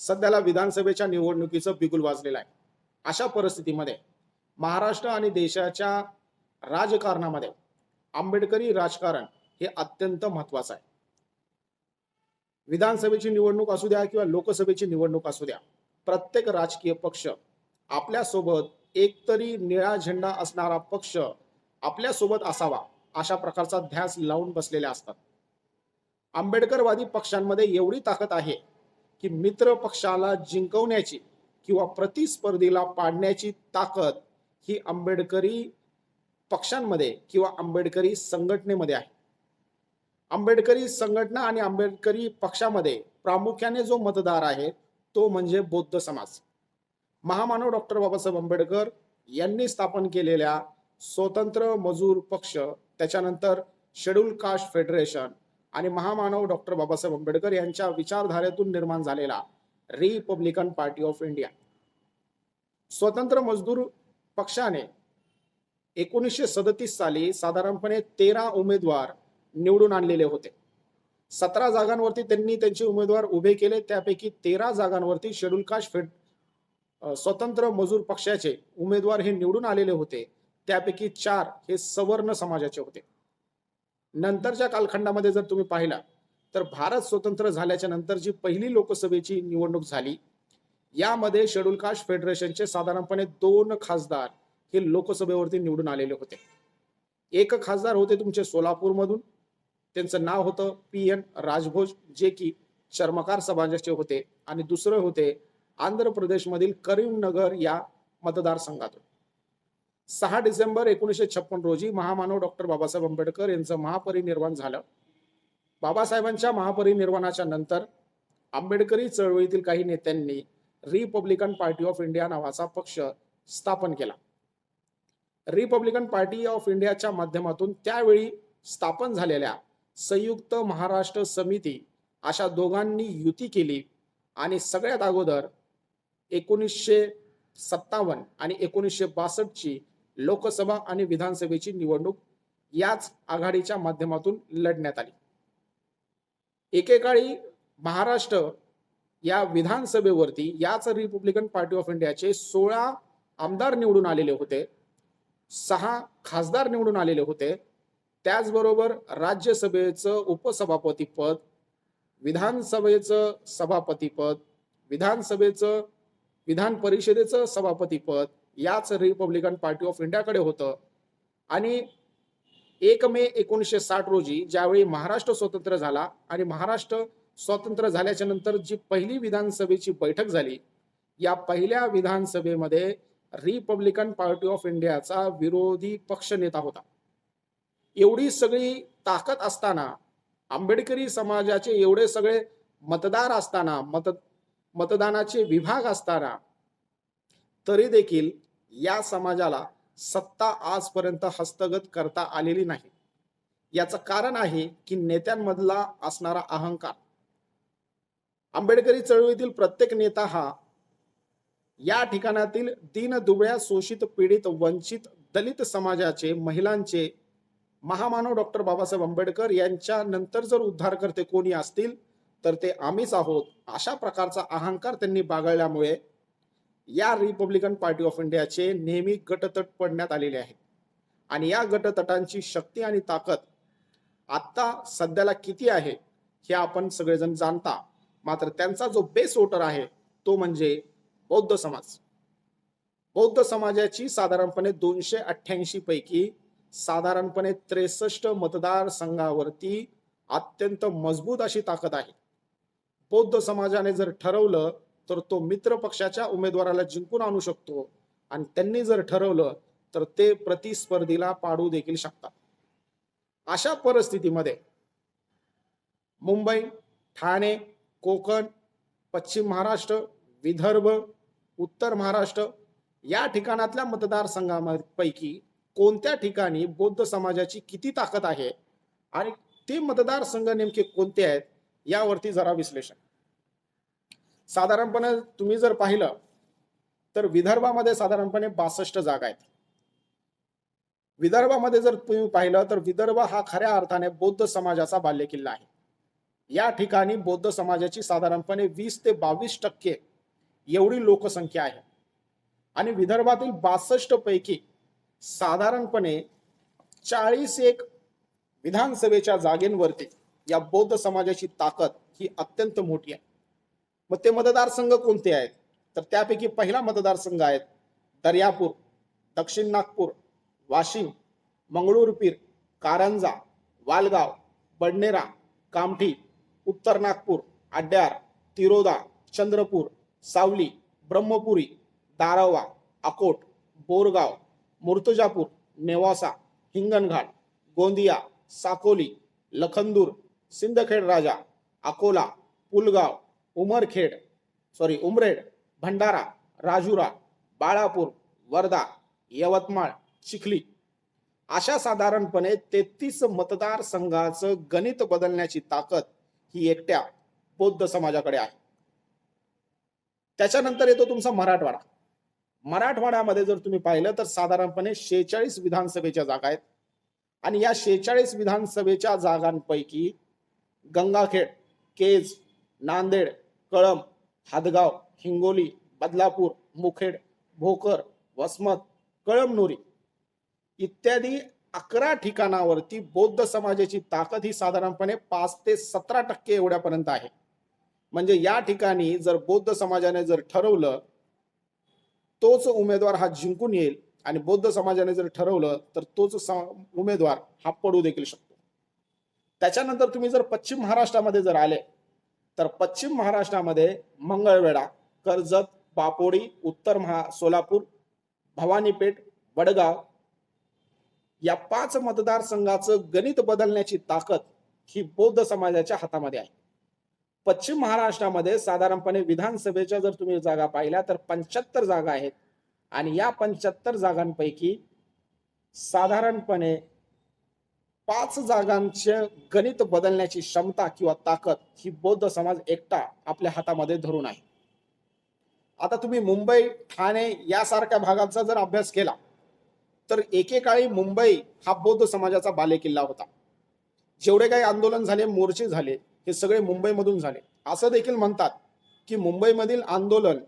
सध्याला विधानसभेच्या निवडणुकीचं बिगुल वाजलेलं आहे. अशा परिस्थितीमध्ये महाराष्ट्र आणि देशाच्या राजकारणामध्ये आंबेडकरी राजकारण हे अत्यंत महत्वाचं आहे. विधानसभेची निवडणूक असू द्या किंवा लोकसभेची निवडणूक असू द्या, प्रत्येक राजकीय पक्ष आपल्यासोबत एकतरी निळा झेंडा असणारा पक्ष आपल्यासोबत असावा अशा प्रकारचा ध्यास लावून बसलेले असतात. आंबेडकरवादी पक्षांमध्ये एवढी ताकद आहे की मित्र पक्षाला जिंकवण्याची किंवा प्रतिस्पर्धीला पाडण्याची ताकद ही आंबेडकरी पक्षांमध्ये किंवा आंबेडकरी संघटनेमध्ये आहे. आंबेडकरी संघटना आणि आंबेडकरी पक्षामध्ये प्रामुख्याने जो मतदार आहे तो म्हणजे बौद्ध समाज. महामानव डॉक्टर बाबासाहेब आंबेडकर यांनी स्थापन केलेल्या स्वतंत्र मजूर पक्ष, त्याच्यानंतर शेड्यूल कास्ट फेडरेशन आणि महामानव डॉक्टर बाबासाहेब आंबेडकर यांच्या विचारधारेतून निर्माण झालेला रिपब्लिकन पार्टी ऑफ इंडिया. स्वतंत्र मजदूर पक्षाने 1937 साली साधारणपणे 13 उमेदवार निवडून आणलेले होते. 17 जागांवरती त्यांनी त्यांचे उमेदवार उभे केले. त्यापैकी 13 जागांवरती शेड्यूल कास्ट स्वतंत्र मजूर पक्षाचे उमेदवार हे निवडून आलेले होते. त्यापैकी 4 हे सवर्ण समाजाचे होते. नंतरच्या कालखंडामध्ये जर तुम्ही पाहिला तर भारत स्वतंत्र झाल्याच्या नंतर जी पहिली लोकसभेची निवडणूक झाली, यामध्ये शेड्यूल कास्ट फेडरेशनचे साधारणपणे 2 खासदार हे लोकसभेवरती निवडून आलेले होते. एक खासदार होते तुमचे सोलापूरमधून, त्यांचं नाव होतं PN राजभोज, जे की चर्मकार समाजाचे होते, आणि दुसरे होते आंध्र प्रदेशमधील करीमनगर या मतदारसंघातून. 6 डिसेंबर 1956 रोजी महामानव डॉक्टर बाबासाहेब आंबेडकर यांचं महापरिनिर्वाण झालं. बाबासाहेबांच्या महापरिनिर्वाणाच्या नंतर आंबेडकरी चळवळीतील काही नेत्यांनी रिपब्लिकन पार्टी ऑफ इंडिया नावाचा पक्ष स्थापन केला. रिपब्लिकन पार्टी ऑफ इंडियाच्या माध्यमातून त्यावेळी स्थापन झालेल्या संयुक्त महाराष्ट्र समिती अशा दोघांनी युती केली आणि सगळ्यात अगोदर 1957 आणि 1962 ची लोकसभा आणि विधानसभेची निवडणूक याच आघाडीच्या माध्यमातून लढण्यात आली. एकेकाळी महाराष्ट्र या विधानसभेवरती याच रिपब्लिकन पार्टी ऑफ इंडियाचे 16 आमदार निवडून आलेले होते, 6 खासदार निवडून आलेले होते. त्याचबरोबर राज्यसभेचं उपसभापती पद, विधानसभेचं सभापती पद, विधान परिषदेचं सभापती पद याच रिपब्लिकन पार्टी ऑफ इंडियाकडे होतं. आणि 1 मे 1960 रोजी ज्यावेळी महाराष्ट्र स्वतंत्र झाला आणि महाराष्ट्र स्वतंत्र झाल्याच्या नंतर जी पहिली विधानसभेची बैठक झाली, या पहिल्या विधानसभेमध्ये रिपब्लिकन पार्टी ऑफ इंडियाचा विरोधी पक्ष नेता होता. एवढी सगळी ताकद असताना, आंबेडकरी समाजाचे एवढे सगळे मतदार असताना, मतदानाचे विभाग असताना, तरी देखील या समाजाला सत्ता आजपर्यंत हस्तगत करता आलेली नाही. याचं कारण आहे की नेत्यांमधला असणारा अहंकार. आंबेडकरी चळवळीतील प्रत्येक नेता हा या ठिकाणातील दीनदुबळ्या, शोषित, पीडित, वंचित, दलित समाजाचे, महिलांचे महामानव डॉक्टर बाबासाहेब आंबेडकर यांच्या नंतर जर उद्धार करते कोणी असतील तर ते आम्हीच आहोत, अशा प्रकारचा अहंकार त्यांनी बाळगल्यामुळे या रिपब्लिकन पार्टी ऑफ इंडियाचे नेहमी गटतट पडण्यात आलेले आहेत. आणि या गटतटांची शक्ती आणि ताकद आता सध्याला किती आहे हे आपण सगळेजण जाणता. मात्र त्यांचा जो बेस वोटर आहे तो म्हणजे बौद्ध समाज. बौद्ध समाजाची साधारणपणे 288 पैकी साधारणपणे 63 मतदारसंघावरती अत्यंत मजबूत अशी ताकद आहे. बौद्ध समाजाने जर ठरवलं तर तो मित्र पक्षाच्या उमेदवाराला जिंकून आणू शकतो, आणि त्यांनी जर ठरवलं तर ते प्रतिस्पर्धीला पाडू देखील शकतात. अशा परिस्थितीमध्ये मुंबई, ठाणे, कोकण, पश्चिम महाराष्ट्र, विदर्भ, उत्तर महाराष्ट्र या ठिकाणातल्या मतदारसंघांपैकी कोणत्या ठिकाणी बौद्ध समाजाची किती ताकद आहे आणि ते मतदारसंघ नेमके कोणते आहेत यावरती जरा विश्लेषण. साधारणपणे तुम्ही जर पाहिलं तर विदर्भामध्ये साधारणपणे 62 जागा आहेत. विदर्भामध्ये जर तुम्ही पाहिलं तर विदर्भ हा खऱ्या अर्थाने बौद्ध समाजाचा बालेकिल्ला आहे. या ठिकाणी बौद्ध समाजाची साधारणपणे 20 ते 22% एवढी लोकसंख्या आहे आणि विदर्भातील 62 पैकी साधारणपणे 41 विधानसभेच्या जागेंवरती या बौद्ध समाजाची ताकद ही अत्यंत मोठी आहे. मग ते मतदारसंघ कोणते आहेत? तर त्यापैकी पहिला मतदारसंघ आहे दर्यापूर, दक्षिण नागपूर, वाशिम, मंगळूरपीर, कारंजा, वालगाव, बडनेरा, कामठी, उत्तर नागपूर, अड्यार, तिरोदा, चंद्रपूर, सावली, ब्रह्मपुरी, दारवा, अकोट, बोरगाव, मुर्तजापूर, नेवासा, हिंगणघाट, गोंदिया, साकोली, लखनदूर, सिंदखेड राजा, अकोला, पुलगाव, उमरेड, भंडारा, राजुरा, बाळापूर, वर्धा, यवतमाळ, चिखली अशा साधारणपणे 33 मतदारसंघाचं गणित बदलण्याची ताकद ही एकट्या बौद्ध समाजाकडे आहे. त्याच्यानंतर येतो तुमचा मराठवाडा. मराठवाड्यामध्ये जर तुम्ही पाहिलं तर साधारणपणे 46 विधानसभेच्या जागा आहेत आणि या 46 विधानसभेच्या जागांपैकी गंगाखेड, केज, नांदेड, कळंब, हादगाव, हिंगोली, बदलापूर, मुखेड, भोकर, वसमत, कळमनुरी इत्यादी 11 ठिकाणावरती बौद्ध समाजाची ताकद ही साधारणपणे 5 ते 17% एवढ्यापर्यंत आहे. म्हणजे या ठिकाणी जर बौद्ध समाजाने जर ठरवलं तोच उमेदवार हा जिंकून येईल आणि बौद्ध समाजाने जर ठरवलं तर तोच उमेदवार हा पडू देखील शकतो. त्याच्यानंतर तुम्ही जर पश्चिम महाराष्ट्रामध्ये जर आले तर पश्चिम महाराष्ट्रामध्ये मंगळवेढा, कर्जत, पापोडी, सोलापूर, भवानीपेठ, वडगाव या 5 मतदारसंघाचं गणित बदलण्याची ताकद ही बौद्ध समाजाच्या हातामध्ये आहे. पश्चिम महाराष्ट्रामध्ये साधारणपणे विधानसभेच्या जर तुम्ही जागा पाहिल्या तर 75 जागा आहेत आणि या 75 जागांपैकी साधारणपणे 5 जागांचे गणित बदलण्याची क्षमता किंवा ताकद ही बौद्ध समाज एकटा आपल्या हातामध्ये धरून आहे. आता तुम्ही मुंबई, ठाणे यासारख्या भागांचा जर अभ्यास केला तर एकेकाळी मुंबई हा बौद्ध समाजाचा बालेकिल्ला होता. जेवढे काही आंदोलन झाले, मोर्चे झाले, हे सगळे मुंबईमधून झाले. असं देखील म्हणतात की मुंबईमधील आंदोलन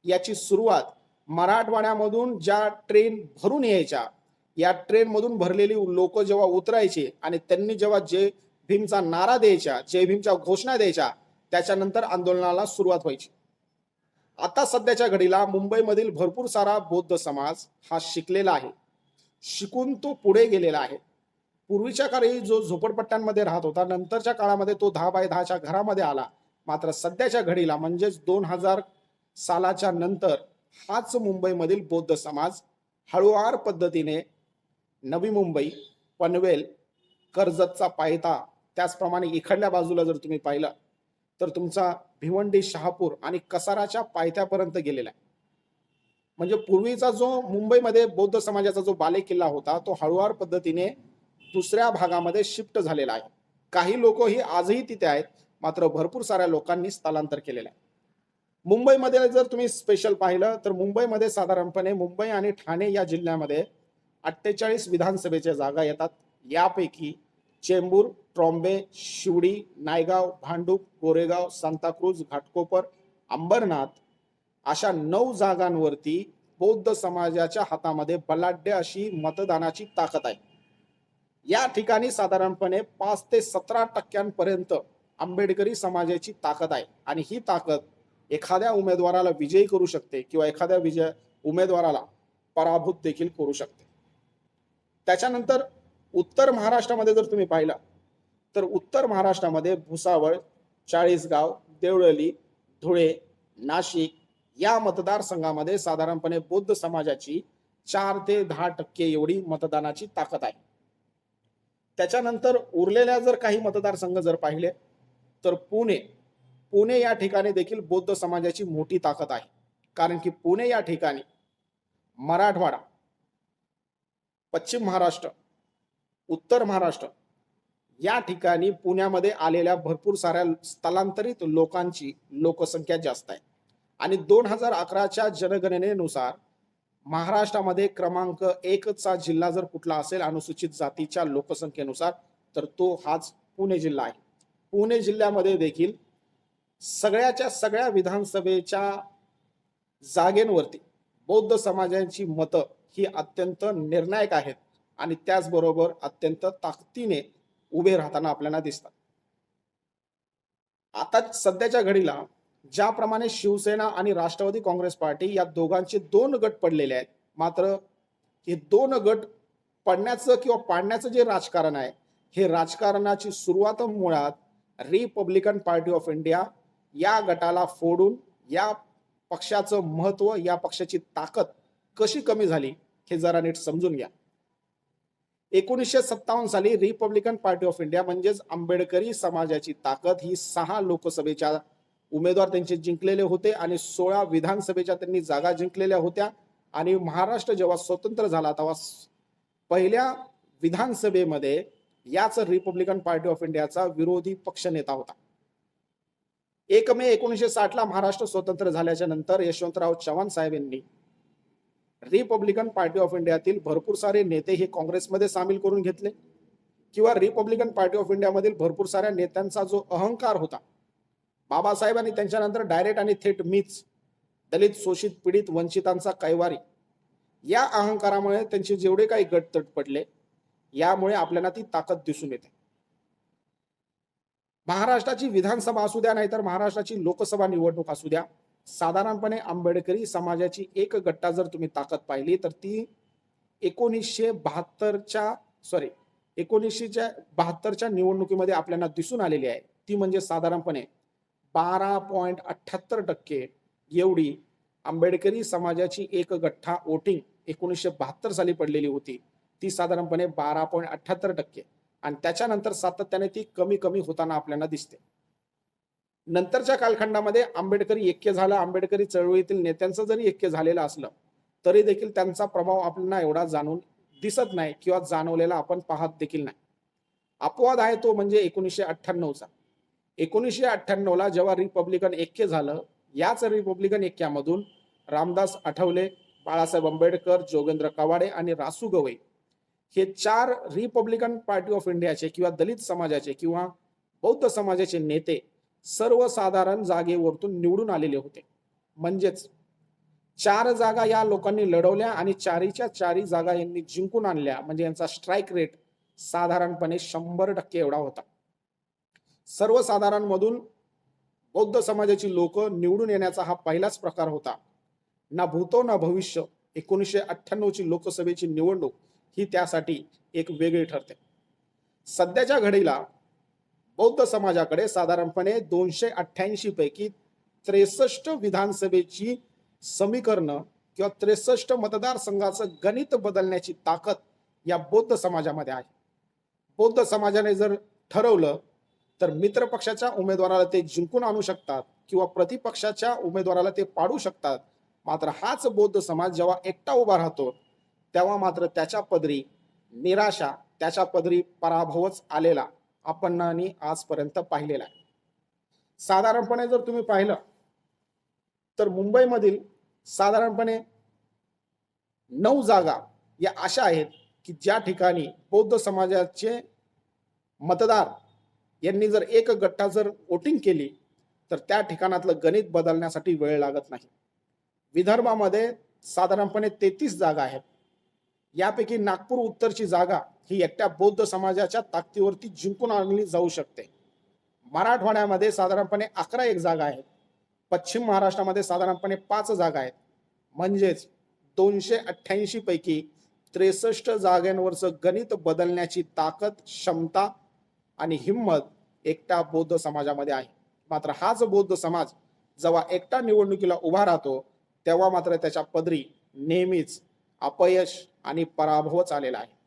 याची सुरुवात मराठवाड्यामधून ज्या ट्रेन भरून यायच्या, या ट्रेन मधून भरलेली लोक जेव्हा उतरायचे आणि त्यांनी जेव्हा जय भीमचा नारा द्यायच्या, जय भीमच्या घोषणा द्यायच्या, त्याच्यानंतर आंदोलनाला सुरुवात व्हायची. आता सध्याच्या घडीला मुंबईमधील भरपूर सारा बौद्ध समाज हा शिकलेला आहे, शिकून तो पुढे गेलेला आहे. पूर्वीच्या काळी जो झोपडपट्ट्यांमध्ये राहत होता, नंतरच्या काळामध्ये तो 10 बाय 10च्या घरामध्ये आला. मात्र सध्याच्या घडीला म्हणजेच 2000 सालाच्या नंतर हाच मुंबईमधील बौद्ध समाज हळूवार पद्धतीने नवी मुंबई, पनवेल, कर्जतचा पायथा, त्याचप्रमाणे इकडल्या बाजूला जर तुम्ही पाहिलं तर तुमचा भिवंडी, शहापूर आणि कसाराच्या पायथ्यापर्यंत गेलेला आहे. म्हणजे पूर्वीचा जो मुंबईमध्ये बौद्ध समाजाचा जो बालेकिल्ला होता तो हळूवार पद्धतीने दुसऱ्या भागामध्ये शिफ्ट झालेला आहे. काही लोक ही आजही तिथे आहेत, मात्र भरपूर साऱ्या लोकांनी स्थलांतर केलेलं आहे. मुंबईमध्ये जर तुम्ही स्पेशल पाहिलं तर मुंबईमध्ये साधारणपणे मुंबई आणि ठाणे या जिल्ह्यामध्ये 48 विधानसभेच्या जागा येतात. यापैकी चेंबूर, ट्रॉम्बे, शिवडी, नायगाव, भांडूप, गोरेगाव, सांताक्रूज, घाटकोपर, अंबरनाथ अशा 9 जागांवरती बौद्ध समाजाच्या हातामध्ये बलाढ्य अशी मतदानाची ताकद आहे. या ठिकाणी साधारणपणे 5 ते 17% आंबेडकरी समाजाची ताकद आहे आणि ही ताकद एखाद्या उमेदवाराला विजयी करू शकते किंवा एखाद्या उमेदवाराला पराभूत देखील करू शकते. त्याच्यानंतर उत्तर महाराष्ट्रामध्ये जर तुम्ही पाहिलं तर उत्तर महाराष्ट्रामध्ये भुसावळ, चाळीसगाव, देवळली, धुळे, नाशिक या मतदारसंघामध्ये साधारणपणे बौद्ध समाजाची 4 ते 10% एवढी मतदानाची ताकद आहे. त्याच्यानंतर उरलेल्या जर काही मतदारसंघ जर पाहिले तर पुणे या ठिकाणी देखील बौद्ध समाजाची मोठी ताकद आहे. कारण की पुणे या ठिकाणी मराठवाडा, पश्चिम महाराष्ट्र, उत्तर महाराष्ट्र या ठिकाणी पुण्यामध्ये आलेल्या भरपूर साऱ्या स्थलांतरित लोकांची लोकसंख्या जास्त आहे आणि 2011च्या जनगणनेनुसार महाराष्ट्रामध्ये क्रमांक 1चा जिल्हा जर कुठला असेल अनुसूचित जातीच्या लोकसंख्येनुसार तर तो हाच पुणे जिल्हा आहे. पुणे जिल्ह्यामध्ये देखील सगळ्याच्या सगळ्या विधानसभेच्या जागेंवरती बौद्ध समाजाची मतं ही अत्यंत निर्णायक आहेत आणि त्याचबरोबर अत्यंत ताकदीने उभे राहताना आपल्याला दिसतात. आता सध्याच्या घडीला ज्याप्रमाणे शिवसेना आणि राष्ट्रवादी काँग्रेस पार्टी या दोघांचे दोन गट पडलेले आहेत, मात्र हे दोन गट पडण्याचं किंवा पाडण्याचं जे राजकारण आहे, हे राजकारणाची सुरुवात मुळात रिपब्लिकन पार्टी ऑफ इंडिया या गटाला फोडून या पक्षाचं महत्व, या पक्षाची ताकद कशी कमी झाली हे जरा नीट समजून घ्या. 1957 साली रिपब्लिकन पार्टी ऑफ इंडिया म्हणजेच आंबेडकरी समाजाची ताकद ही 6 लोकसभेच्या उमेदवार त्यांचे जिंकलेले होते आणि 16 विधानसभेच्या त्यांनी जागा जिंकलेल्या होत्या. आणि महाराष्ट्र जेव्हा स्वतंत्र झाला तेव्हा पहिल्या विधानसभेमध्ये याच रिपब्लिकन पार्टी ऑफ इंडियाचा विरोधी पक्षनेता होता. 1 मे 1960 ला महाराष्ट्र स्वतंत्र झाल्याच्या नंतर यशवंतराव चव्हाण साहेब यांनी रिपब्लिकन पार्टी ऑफ इंडियातील भरपूर सारे नेते हे काँग्रेसमध्ये सामील करून घेतले, किंवा रिपब्लिकन पार्टी ऑफ इंडिया मधील भरपूर साऱ्या नेत्यांचा जो अहंकार होता, बाबासाहेबांनी त्यांच्यानंतर डायरेक्ट आणि थेट मीच दलित, शोषित, पीडित, वंचितांचा कैवारी, या अहंकारामुळे त्यांचे जेवढे काही गट तट पडले, यामुळे आपल्याला ती ताकद दिसून येते. महाराष्ट्राची विधानसभा असू द्या नाहीतर महाराष्ट्राची लोकसभा निवडणूक असू द्या, साधारणपणे आंबेडकरी समाजाची एक गट्टा जर तुम्ही ताकद पाहिली तर ती 1972च्या निवडणुकीमध्ये आपल्याला दिसून आलेली आहे. ती म्हणजे साधारणपणे 12.78% एवढी आंबेडकरी समाजाची एक गठ्ठा वोटिंग 1972 साली पडलेली होती. ती साधारणपणे 12.78%, आणि त्याच्यानंतर सातत्याने ती कमी कमी होताना आपल्याला दिसते. नंतरच्या कालखंडामध्ये आंबेडकरी ऐक्य झालं. आंबेडकरी चळवळीतील नेत्यांचं जरी ऐक्य झालेलं असलं तरी देखील त्यांचा प्रभाव आपल्याला एवढा जाणून दिसत नाही किंवा जाणवलेला आपण पाहत देखील नाही. अपवाद आहे तो म्हणजे 1998चा. 1998ला जेव्हा रिपब्लिकन ऐक्य झालं, याच रिपब्लिकन ऐक्यामधून रामदास आठवले, बाळासाहेब आंबेडकर, जोगेंद्र कवाडे आणि रासू गवई हे 4 रिपब्लिकन पार्टी ऑफ इंडियाचे किंवा दलित समाजाचे किंवा बौद्ध समाजाचे नेते सर्वसाधारण जागेवरतून निवडून आलेले होते. म्हणजेच 4 जागा या लोकांनी लढवल्या आणि 4च्या 4 जागा यांनी जिंकून आणल्या. म्हणजे यांचा स्ट्राईक रेट साधारणपणे 100% एवढा होता. सर्वसाधारण मधून बौद्ध समाजाची लोक निवडून येण्याचा हा पहिलाच प्रकार होता. ना भूतो ना भविष्य 1998ची लोकसभेची निवडणूक ही त्यासाठी एक वेगळी ठरते. सध्याच्या घडीला बौद्ध समाजाकडे साधारणपणे 288 पैकी 63 विधानसभेची समीकरणं किंवा 63 मतदारसंघाचं गणित बदलण्याची ताकद या बौद्ध समाजामध्ये आहे. बौद्ध समाजाने जर ठरवलं तर मित्र पक्षाच्या उमेदवाराला ते जिंकून आणू शकतात किंवा प्रतिपक्षाच्या उमेदवाराला ते पाडू शकतात. मात्र हाच बौद्ध समाज जेव्हा एकटा उभा राहतो तेव्हा मात्र त्याच्या पदरी निराशा, त्याच्या पदरी पराभवच आलेला आपण आजपर्यंत पाहिलेला आहे. साधारणपणे जर तुम्ही पाहिलं तर मुंबईमधील साधारणपणे 9 जागा या अशा आहेत की ज्या ठिकाणी बौद्ध समाजाचे मतदार यांनी जर एक गट्टा जर वोटिंग केली तर त्या ठिकाणातलं गणित बदलण्यासाठी वेळ लागत नाही. विदर्भामध्ये साधारणपणे 33 जागा आहेत. यापैकी नागपूर उत्तरची जागा ही एकट्या बौद्ध समाजाच्या ताकदीवरती जिंकून आणली जाऊ शकते. मराठवाड्यामध्ये साधारणपणे 11 जागा आहेत. पश्चिम महाराष्ट्रामध्ये साधारणपणे 5 जागा आहेत. म्हणजेच 288 पैकी 63 जागांवरचं गणित बदलण्याची ताकद, क्षमता आणि हिम्मत एकट्या बौद्ध समाजामध्ये आहे. मात्र हाच बौद्ध समाज जेव्हा एकटा निवडणुकीला उभा राहतो तेव्हा मात्र त्याच्या पदरी नेहमीच अपयश आणि पराभवच आलेला आहे.